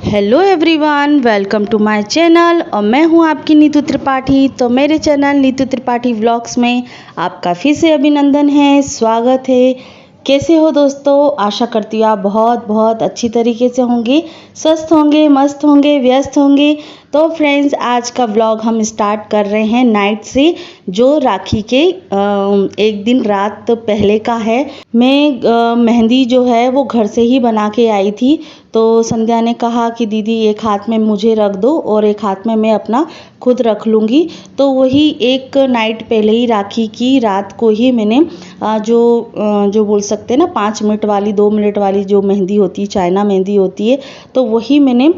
Hello everyone, welcome to my channel. और मैं हूं आपकी नीतू त्रिपाठी। तो मेरे चैनल नीतू त्रिपाठी व्लॉग्स में आपका फिर से अभिनंदन है, स्वागत है। कैसे हो दोस्तों? आशा करती हूँ आप बहुत बहुत अच्छी तरीके से होंगे, स्वस्थ होंगे, मस्त होंगे, व्यस्त होंगे। तो फ्रेंड्स, आज का व्लॉग हम स्टार्ट कर रहे हैं नाइट से, जो राखी के एक दिन रात पहले का है। मैं मेहंदी जो है वो घर से ही बना के आई थी। तो संध्या ने कहा कि दीदी एक हाथ में मुझे रख दो और एक हाथ में मैं अपना खुद रख लूँगी। तो वही एक नाइट पहले ही, राखी की रात को ही मैंने जो बोल सकते हैं ना 5 मिनट वाली, 2 मिनट वाली जो मेहंदी होती है, चाइना मेहंदी होती है, तो वही मैंने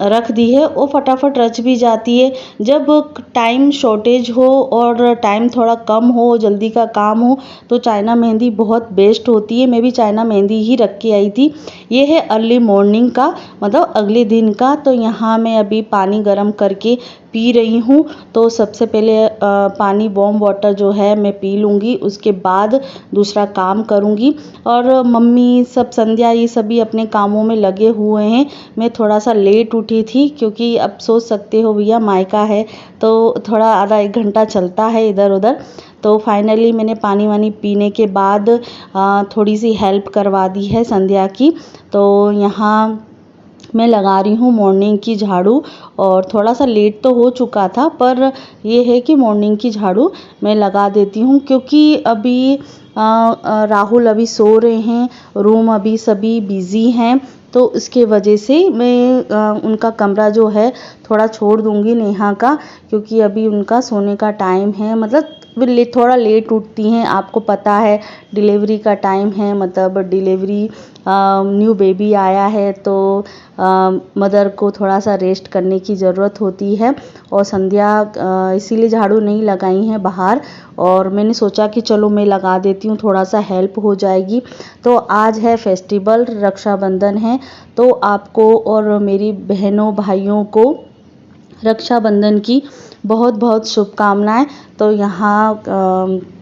रख दी है। वो फटाफट रच भी जाती है। जब टाइम शॉर्टेज हो और टाइम थोड़ा कम हो, जल्दी का काम हो, तो चाइना मेहंदी बहुत बेस्ट होती है। मैं भी चाइना मेहंदी ही रख के आई थी। ये है अर्ली मॉर्निंग का, मतलब अगले दिन का। तो यहाँ मैं अभी पानी गर्म करके पी रही हूँ। तो सबसे पहले पानी वार्म वाटर जो है मैं पी लूँगी, उसके बाद दूसरा काम करूँगी। और मम्मी सब, संध्या, ये सभी अपने कामों में लगे हुए हैं। मैं थोड़ा सा लेट उठी थी, क्योंकि अब सोच सकते हो भैया मायका है तो थोड़ा आधा एक घंटा चलता है इधर उधर। तो फाइनली मैंने पानी वानी पीने के बाद थोड़ी सी हेल्प करवा दी है संध्या की। तो यहाँ मैं लगा रही हूँ मॉर्निंग की झाड़ू। और थोड़ा सा लेट तो हो चुका था, पर ये है कि मॉर्निंग की झाड़ू मैं लगा देती हूँ, क्योंकि अभी राहुल अभी सो रहे हैं, रूम अभी सभी बिज़ी हैं। तो इसके वजह से मैं उनका कमरा जो है थोड़ा छोड़ दूँगी नेहा का, क्योंकि अभी उनका सोने का टाइम है। मतलब थोड़ा लेट उठती हैं, आपको पता है डिलीवरी का टाइम है, मतलब डिलीवरी न्यू बेबी आया है, तो मदर को थोड़ा सा रेस्ट करने की ज़रूरत होती है। और संध्या इसीलिए झाड़ू नहीं लगाई हैं बाहर, और मैंने सोचा कि चलो मैं लगा देती हूँ, थोड़ा सा हेल्प हो जाएगी। तो आज है फेस्टिवल, रक्षाबंधन है। तो आपको और मेरी बहनों भाइयों को रक्षाबंधन की बहुत बहुत शुभकामनाएं। तो यहाँ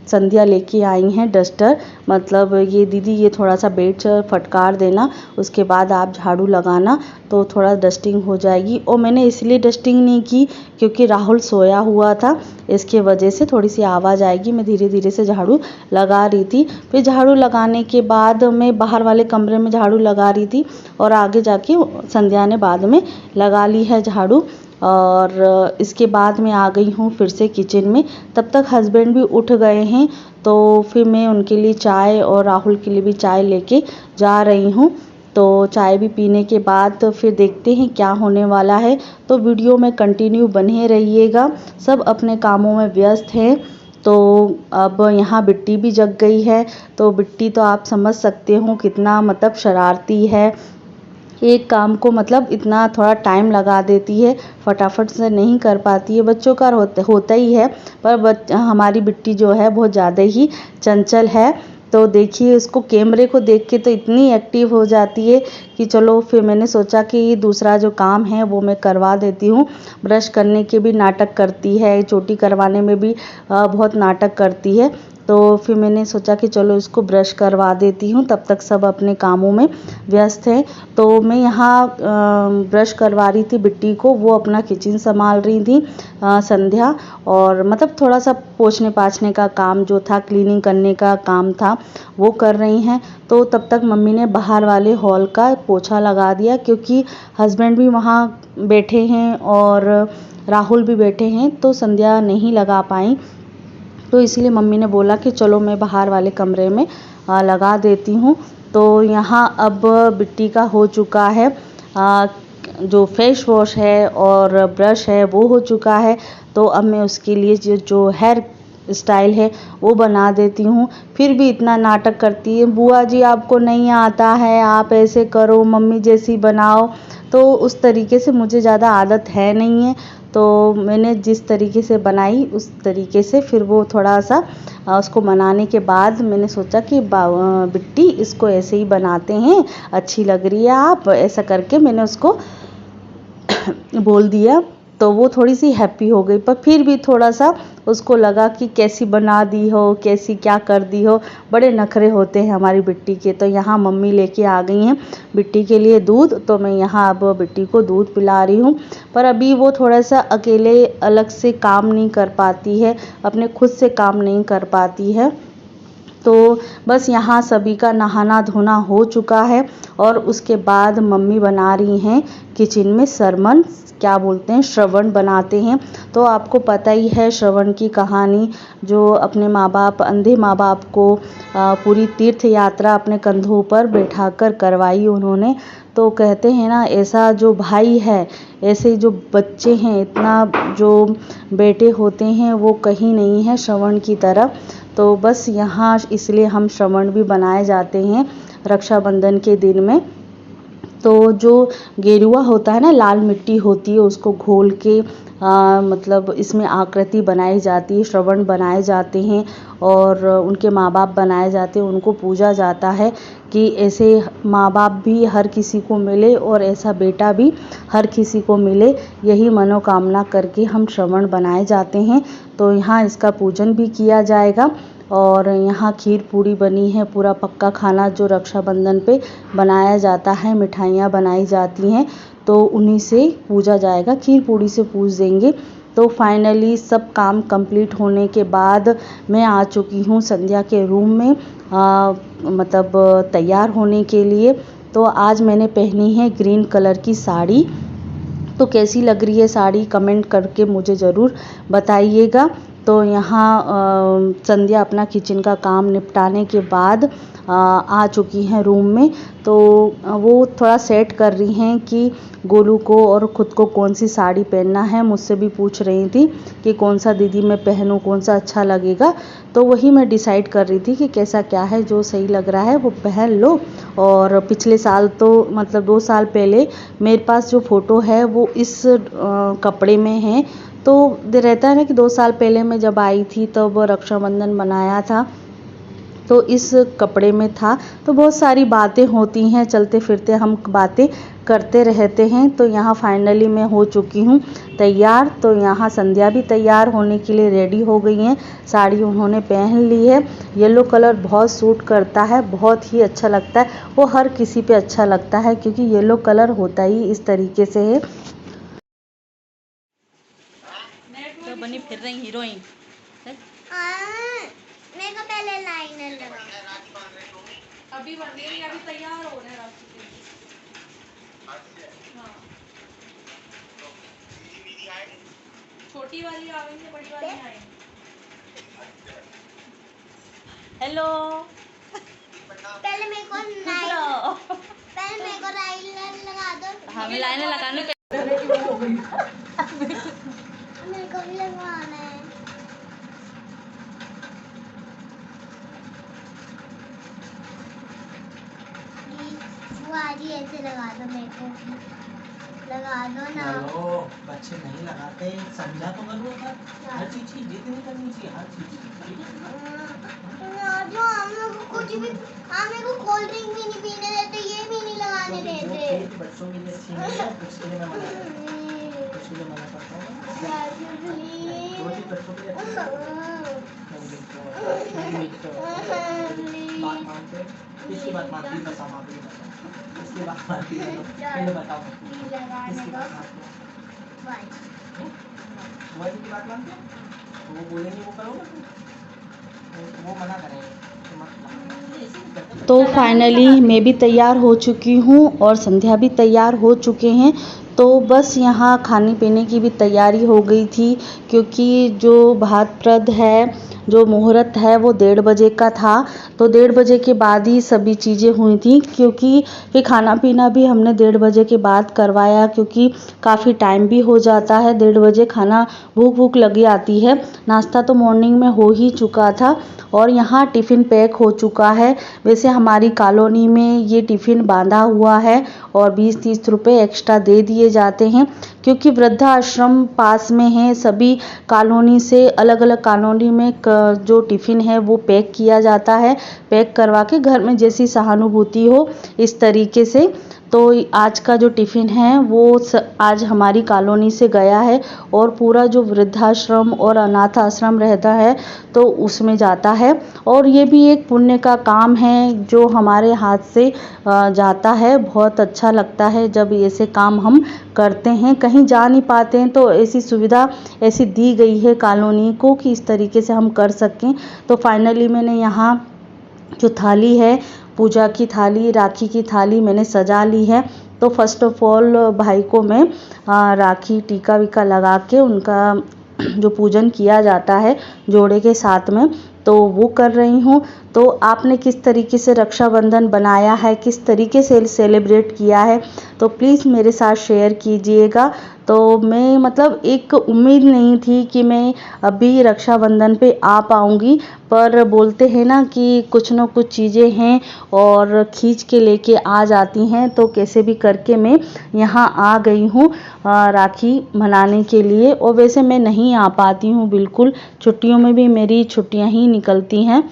संध्या लेके आई हैं डस्टर, मतलब ये दीदी ये थोड़ा सा बेड फटकार देना, उसके बाद आप झाड़ू लगाना, तो थोड़ा डस्टिंग हो जाएगी। और मैंने इसलिए डस्टिंग नहीं की क्योंकि राहुल सोया हुआ था, इसके वजह से थोड़ी सी आवाज़ आएगी। मैं धीरे धीरे से झाड़ू लगा रही थी। फिर झाड़ू लगाने के बाद मैं बाहर वाले कमरे में झाड़ू लगा रही थी, और आगे जाके संध्या ने बाद में लगा ली है झाड़ू। और इसके बाद मैं आ गई हूँ फिर से किचन में। तब तक हस्बैंड भी उठ गए हैं, तो फिर मैं उनके लिए चाय और राहुल के लिए भी चाय लेके जा रही हूँ। तो चाय भी पीने के बाद तो फिर देखते हैं क्या होने वाला है। तो वीडियो में कंटिन्यू बने रहिएगा। सब अपने कामों में व्यस्त हैं। तो अब यहाँ बिट्टी भी जग गई है। तो बिट्टी तो आप समझ सकते हो कितना मतलब शरारती है, एक काम को मतलब इतना थोड़ा टाइम लगा देती है, फटाफट से नहीं कर पाती है। बच्चों का होता ही है, पर हमारी बिट्टी जो है बहुत ज़्यादा ही चंचल है। तो देखिए, उसको कैमरे को देख के तो इतनी एक्टिव हो जाती है कि चलो फिर मैंने सोचा कि दूसरा जो काम है वो मैं करवा देती हूँ। ब्रश करने के भी नाटक करती है, चोटी करवाने में भी बहुत नाटक करती है। तो फिर मैंने सोचा कि चलो इसको ब्रश करवा देती हूँ, तब तक सब अपने कामों में व्यस्त हैं। तो मैं यहाँ ब्रश करवा रही थी बिट्टी को, वो अपना किचन संभाल रही थी संध्या। और मतलब थोड़ा सा पोंछने पाछने का काम जो था, क्लीनिंग करने का काम था, वो कर रही हैं। तो तब तक मम्मी ने बाहर वाले हॉल का पोछा लगा दिया, क्योंकि हस्बैंड भी वहाँ बैठे हैं और राहुल भी बैठे हैं, तो संध्या नहीं लगा पाई। तो इसलिए मम्मी ने बोला कि चलो मैं बाहर वाले कमरे में लगा देती हूँ। तो यहाँ अब बिट्टी का हो चुका है, जो फेस वॉश है और ब्रश है वो हो चुका है। तो अब मैं उसके लिए जो हेयर स्टाइल है वो बना देती हूँ। फिर भी इतना नाटक करती है, बुआ जी आपको नहीं आता है, आप ऐसे करो, मम्मी जैसी बनाओ। तो उस तरीके से मुझे ज़्यादा आदत है नहीं है। तो मैंने जिस तरीके से बनाई उस तरीके से फिर वो थोड़ा सा उसको बनाने के बाद मैंने सोचा कि बिट्टी इसको ऐसे ही बनाते हैं, अच्छी लग रही है आप, ऐसा करके मैंने उसको बोल दिया। तो वो थोड़ी सी हैप्पी हो गई, पर फिर भी थोड़ा सा उसको लगा कि कैसी बना दी हो, कैसी क्या कर दी हो। बड़े नखरे होते हैं हमारी बिट्टी के। तो यहाँ मम्मी लेके आ गई हैं बिट्टी के लिए दूध, तो मैं यहाँ अब बिट्टी को दूध पिला रही हूँ। पर अभी वो थोड़ा सा अकेले अलग से काम नहीं कर पाती है, अपने खुद से काम नहीं कर पाती है। तो बस यहाँ सभी का नहाना धोना हो चुका है और उसके बाद मम्मी बना रही हैं किचन में सरमन, क्या बोलते हैं, श्रवण बनाते हैं। तो आपको पता ही है श्रवण की कहानी, जो अपने माँ बाप, अंधे माँ बाप को पूरी तीर्थ यात्रा अपने कंधों पर बैठाकर करवाई उन्होंने। तो कहते हैं ना, ऐसा जो भाई है, ऐसे जो बच्चे हैं, इतना जो बेटे होते हैं वो कहीं नहीं है श्रवण की तरह। तो बस यहाँ इसलिए हम श्रवण भी बनाए जाते हैं रक्षाबंधन के दिन में। तो जो गेरुआ होता है ना, लाल मिट्टी होती है, उसको घोल के मतलब इसमें आकृति बनाई जाती है, श्रवण बनाए जाते हैं और उनके माँ बाप बनाए जाते हैं, उनको पूजा जाता है कि ऐसे माँ बाप भी हर किसी को मिले और ऐसा बेटा भी हर किसी को मिले, यही मनोकामना करके हम श्रवण बनाए जाते हैं। तो यहाँ इसका पूजन भी किया जाएगा और यहाँ खीर पूड़ी बनी है, पूरा पक्का खाना जो रक्षाबंधन पे बनाया जाता है, मिठाइयाँ बनाई जाती हैं, तो उन्हीं से पूजा जाएगा, खीर पूड़ी से पूज देंगे। तो फाइनली सब काम कंप्लीट होने के बाद मैं आ चुकी हूँ संध्या के रूम में, मतलब तैयार होने के लिए। तो आज मैंने पहनी है ग्रीन कलर की साड़ी। तो कैसी लग रही है साड़ी कमेंट करके मुझे ज़रूर बताइएगा। तो यहाँ संध्या अपना किचन का काम निपटाने के बाद आ चुकी हैं रूम में। तो वो थोड़ा सेट कर रही हैं कि गोलू को और ख़ुद को कौन सी साड़ी पहनना है। मुझसे भी पूछ रही थी कि कौन सा दीदी मैं पहनूं, कौन सा अच्छा लगेगा। तो वही मैं डिसाइड कर रही थी कि कैसा क्या है, जो सही लग रहा है वो पहन लो। और पिछले साल तो मतलब 2 साल पहले मेरे पास जो फ़ोटो है वो इस कपड़े में है। तो रहता है ना कि 2 साल पहले मैं जब आई थी तब वो रक्षाबंधन मनाया था, तो इस कपड़े में था। तो बहुत सारी बातें होती हैं, चलते फिरते हम बातें करते रहते हैं। तो यहाँ फाइनली मैं हो चुकी हूँ तैयार। तो यहाँ संध्या भी तैयार होने के लिए रेडी हो गई हैं, साड़ी उन्होंने पहन ली है। येलो कलर बहुत सूट करता है, बहुत ही अच्छा लगता है, वो हर किसी पे अच्छा लगता है क्योंकि येलो कलर होता ही इस तरीके से है। तो बनी फिर रही हीरोइन। मेरे को पहले लाइनर लगा। अभी बन रही है, अभी तैयार हो रहे हैं रास्ते से। हाँ, छोटी वाली आ गई है, बड़ी वाली आएगी। हेलो, पहले मेरे को लाइनर लगा दो। हमें लाइनर लगाने पे मेरे को भी लगवाना है। बुआरी ऐसे लगा दो, मेरे को लगा दो ना। हेलो, बच्चे नहीं लगाते, समझा तो करो। हर चीज की जिद नहीं करनी चाहिए, हर चीज जो हम लोग को कुछ भी, हम मेरे को कोल्ड ड्रिंक भी नहीं पीने देते, ये भी नहीं लगाने देते। बच्चों के लिए अच्छी नहीं है, कुछ के लिए मैं मना करता हूँ, कुछ के लिए मना करता हूँ। जो चीज बच्चों के लिए अच्छी है, बात मानते, किसकी बात मानती, बस हम आपकी बता, किसकी बात मानती है, पहले बताओ किसकी बात मानती है। वही की बात मानते हो, वो बोलेंगे वो करोगे, वो मना करेंगे तो मत। तो फाइनली मैं भी तैयार हो चुकी हूँ और संध्या भी तैयार हो चुके हैं। तो बस यहाँ खाने पीने की भी तैयारी हो गई थी क्योंकि जो भातप्रद है, जो मुहूर्त है वो 1:30 बजे का था। तो 1:30 बजे के बाद ही सभी चीज़ें हुई थी क्योंकि फिर खाना पीना भी हमने 1:30 बजे के बाद करवाया क्योंकि काफ़ी टाइम भी हो जाता है। 1:30 बजे खाना भूख लगी आती है। नाश्ता तो मॉर्निंग में हो ही चुका था और यहाँ टिफ़िन पैक हो चुका है। वैसे हमारी कॉलोनी में ये टिफ़िन बांधा हुआ है और 20-30 रुपए एक्स्ट्रा दे दिए जाते हैं क्योंकि वृद्धाश्रम पास में है। सभी कॉलोनी से अलग अलग कॉलोनी में जो टिफ़िन है वो पैक किया जाता है, पैक करवा के घर में जैसी सहानुभूति हो इस तरीके से। तो आज का जो टिफ़िन है वो आज हमारी कॉलोनी से गया है और पूरा जो वृद्धाश्रम और अनाथ आश्रम रहता है तो उसमें जाता है। और ये भी एक पुण्य का काम है जो हमारे हाथ से जाता है। बहुत अच्छा लगता है जब ऐसे काम हम करते हैं। कहीं जा नहीं पाते हैं तो ऐसी सुविधा ऐसी दी गई है कॉलोनी को कि इस तरीके से हम कर सकें। तो फाइनली मैंने यहाँ जो थाली है, पूजा की थाली, राखी की थाली मैंने सजा ली है। तो फर्स्ट ऑफ ऑल भाई को मैं राखी टीका वीका लगा के उनका जो पूजन किया जाता है जोड़े के साथ में, तो वो कर रही हूँ। तो आपने किस तरीके से रक्षाबंधन बनाया है, किस तरीके से सेलिब्रेट किया है, तो प्लीज़ मेरे साथ शेयर कीजिएगा। तो मैं मतलब एक उम्मीद नहीं थी कि मैं अभी रक्षाबंधन पे आ पाऊँगी, पर बोलते हैं ना कि कुछ ना कुछ चीज़ें हैं और खींच के लेके आ जाती हैं। तो कैसे भी करके मैं यहाँ आ गई हूँ राखी मनाने के लिए। और वैसे मैं नहीं आ पाती हूँ बिल्कुल, छुट्टियों में भी मेरी छुट्टियाँ ही निकलती हैं,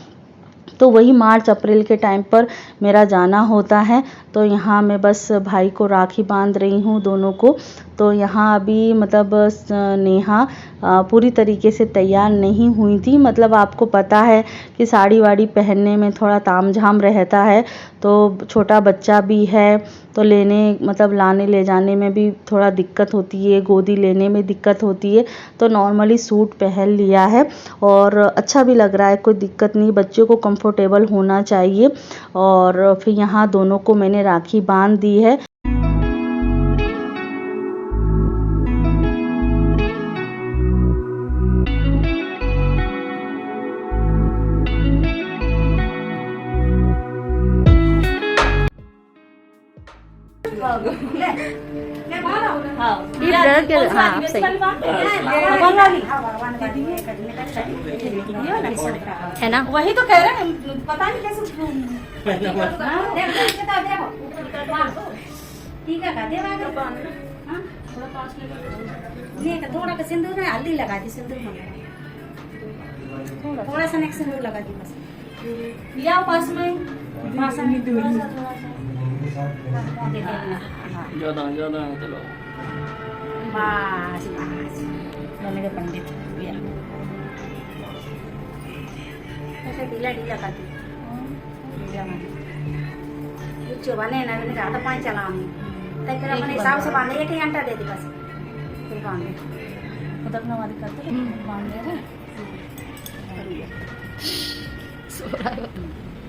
तो वही मार्च अप्रैल के टाइम पर मेरा जाना होता है। तो यहाँ मैं बस भाई को राखी बांध रही हूँ दोनों को। तो यहाँ अभी मतलब नेहा पूरी तरीके से तैयार नहीं हुई थी। मतलब आपको पता है कि साड़ी वाड़ी पहनने में थोड़ा तामझाम रहता है, तो छोटा बच्चा भी है तो लाने ले जाने में भी थोड़ा दिक्कत होती है, गोदी लेने में दिक्कत होती है। तो नॉर्मली सूट पहन लिया है और अच्छा भी लग रहा है, कोई दिक्कत नहीं, बच्चों को कंफर्टेबल होना चाहिए। और फिर यहाँ दोनों को मैंने राखी बांध दी है। है ना, वही तो कह रहे हैं, पता नहीं कैसे ठीक है का देवा थोड़ा का सिंदूर में हल्दी लगा दी, सिंदूर थोड़ा सा नेक्स्ट सिंदूर लगा दी बस। लिया पास में ज्यादा चलो बस मेरे पंडित ऐसे ढीला ढीला कर दी बने ना, मैंने ज़्यादा पानी चलाऊंगी तो फिर अपने हिसाब से बांधे, एक ही घंटा दे दी बस, फिर बांधे उदकनावादी करते बांध दे रहे।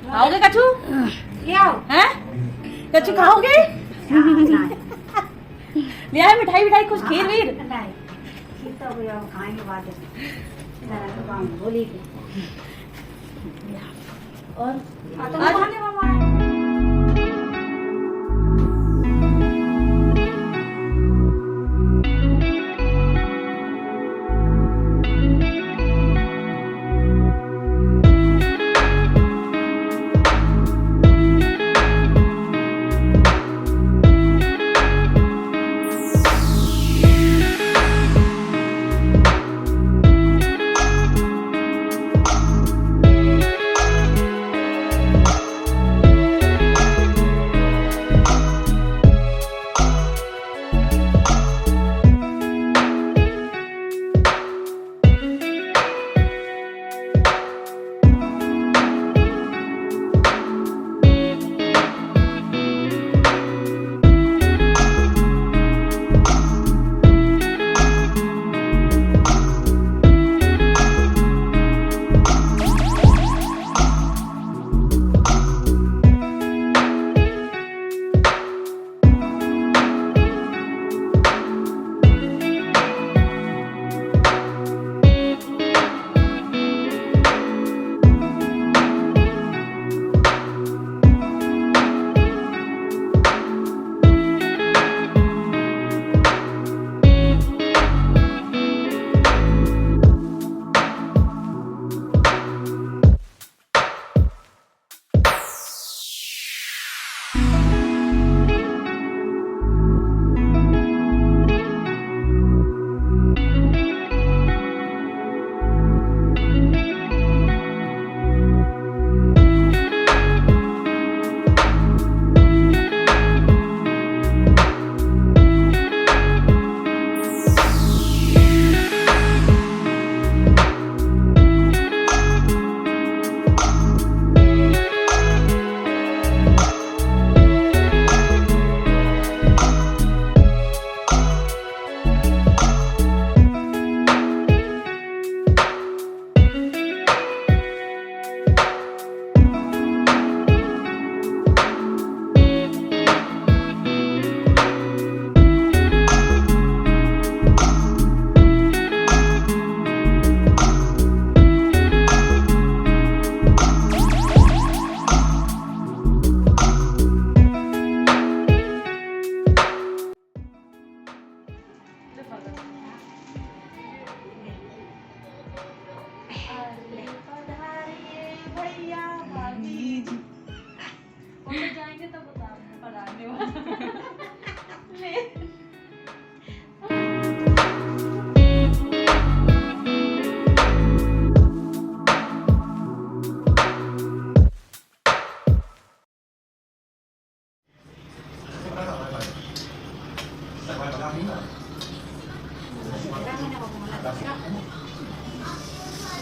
खाओगे कछु? ये आओ हैं? कछु खाओगे? लिया है मिठाई विठाई कुछ, खीर वीर? तो खाएंगे बाद बोली के और आज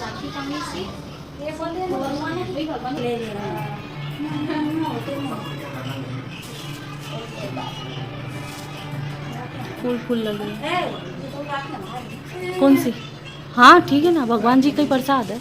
राखी कमी सी ये बोल दे भगवान ने भी भगवान ले ले रहा है फूल फूल लगे ए ये तो राखी है कौन सी? हाँ ठीक है ना, भगवान जी का ही प्रसाद है।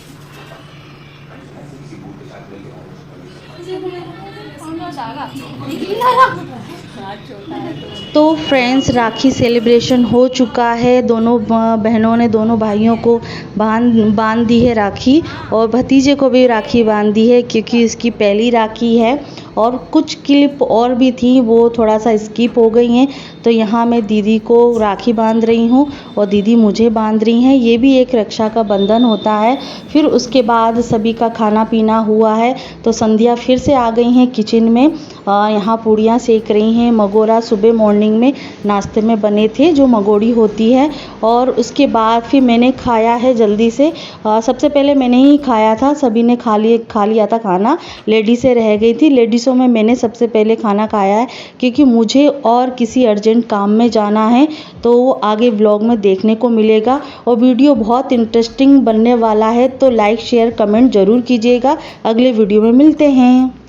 तो फ्रेंड्स, राखी सेलिब्रेशन हो चुका है। दोनों बहनों ने दोनों भाइयों को बांध दी है राखी, और भतीजे को भी राखी बांध दी है क्योंकि इसकी पहली राखी है। और कुछ क्लिप और भी थी, वो थोड़ा सा स्किप हो गई हैं। तो यहाँ मैं दीदी को राखी बांध रही हूँ और दीदी मुझे बांध रही हैं। ये भी एक रक्षा का बंधन होता है। फिर उसके बाद सभी का खाना पीना हुआ है। तो संध्या फिर से आ गई हैं किचन में। यहाँ पूड़ियाँ सेक रही हैं। मगोरा सुबह मॉर्निंग में नाश्ते में बने थे, जो मगोड़ी होती है। और उसके बाद फिर मैंने खाया है जल्दी से। सबसे पहले मैंने ही खाया था, सभी ने खा लिया था खाना, लेडीज़ें रह गई थी। लेडीज़ों में मैंने सबसे पहले खाना खाया है क्योंकि मुझे और किसी अर्जेंट काम में जाना है। तो वो आगे व्लॉग में देखने को मिलेगा और वीडियो बहुत इंटरेस्टिंग बनने वाला है। तो लाइक शेयर कमेंट ज़रूर कीजिएगा। अगले वीडियो में मिलते हैं।